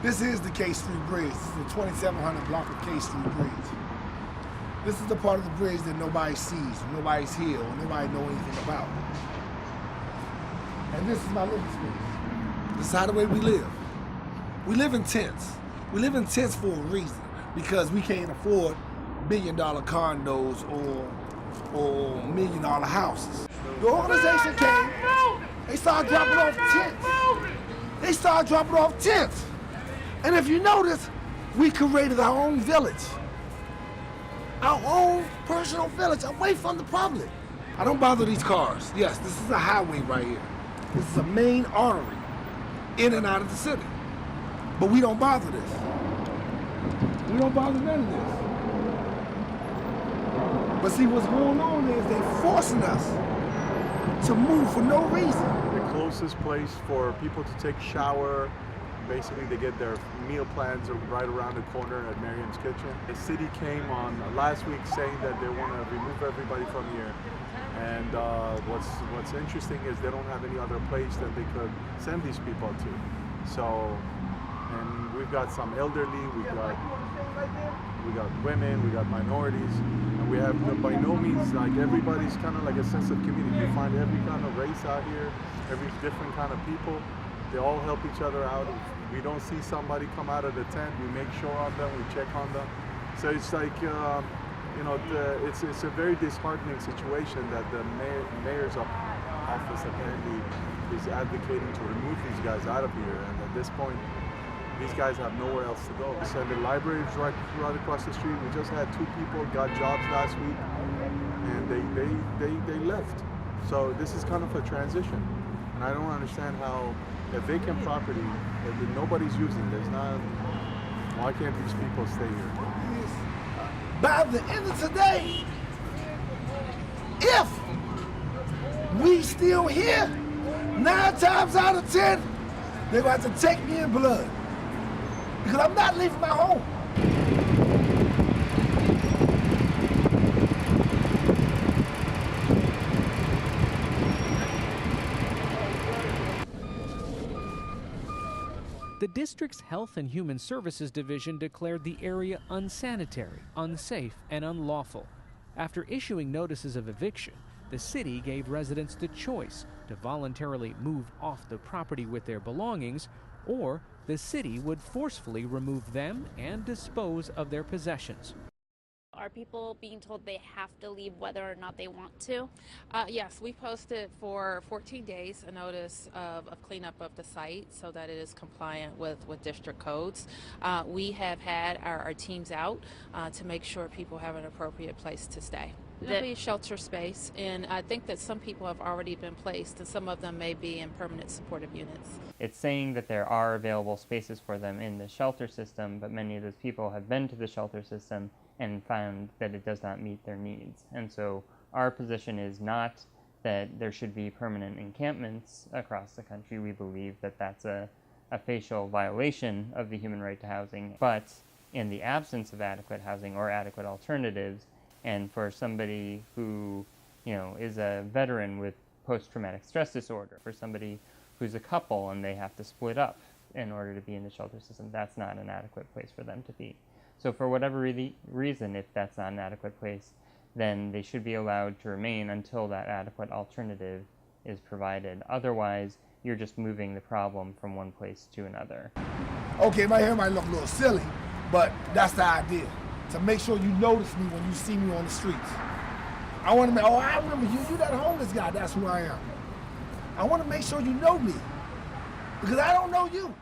This is the K Street Bridge. This is the 2700 block of K Street Bridge. This is the part of the bridge that nobody sees, nobody's here, or nobody knows anything about. And this is my living space. This is how the way we live. We live in tents. We live in tents for a reason, because we can't afford $1 billion condos or $1 million houses. The organization came, they started dropping off tents. They started dropping off tents. And if you notice, we created our own village. Our own personal village away from the public. I don't bother these cars. Yes, this is a highway right here. This is a main artery in and out of the city. But we don't bother this. We don't bother none of this. But see, what's going on is they're forcing us to move for no reason. The closest place for people to take a shower, basically they get their meal plans right around the corner at Miriam's Kitchen. The city came on last week saying that they want to remove everybody from here. And what's interesting is they don't have any other place that they could send these people to. So, and we've got some elderly, we got women, we got minorities, and we have by no means like everybody's kind of like a sense of community. You find every kind of race out here, every different kind of people. They all help each other out. If we don't see somebody come out of the tent, we make sure on them, we check on them. So it's like, you know, it's a very disheartening situation that the mayor's office apparently is advocating to remove these guys out of here. And at this point, these guys have nowhere else to go. So the library is right across the street. We just had 2 people got jobs last week, and they left. So this is kind of a transition, and I don't understand how a vacant property that nobody's using, there's not. Why can't these people stay here? By the end of today, if we still here, 9 times out of 10, they're going to have to take me in blood. Because I'm not leaving my home. The district's Health and Human Services Division declared the area unsanitary, unsafe, and unlawful. After issuing notices of eviction, the city gave residents the choice to voluntarily move off the property with their belongings, or the city would forcefully remove them and dispose of their possessions. Are people being told they have to leave whether or not they want to? Yes, we posted for 14 days a notice of cleanup of the site so that it is compliant with district codes. We have had our teams out to make sure people have an appropriate place to stay. It'll be shelter space, and I think that some people have already been placed, and some of them may be in permanent supportive units. It's saying that there are available spaces for them in the shelter system, but many of those people have been to the shelter system and found that it does not meet their needs. And so our position is not that there should be permanent encampments across the country. We believe that that's a facial violation of the human right to housing. But in the absence of adequate housing or adequate alternatives, and for somebody who, you know, is a veteran with post-traumatic stress disorder, for somebody who's a couple and they have to split up in order to be in the shelter system, that's not an adequate place for them to be. So for whatever reason, if that's not an adequate place, then they should be allowed to remain until that adequate alternative is provided. Otherwise, you're just moving the problem from one place to another. Okay, my hair might look a little silly, but that's the idea. To make sure you notice me when you see me on the streets. I want to make, oh, I remember you, you that homeless guy, that's who I am. I want to make sure you know me, because I don't know you.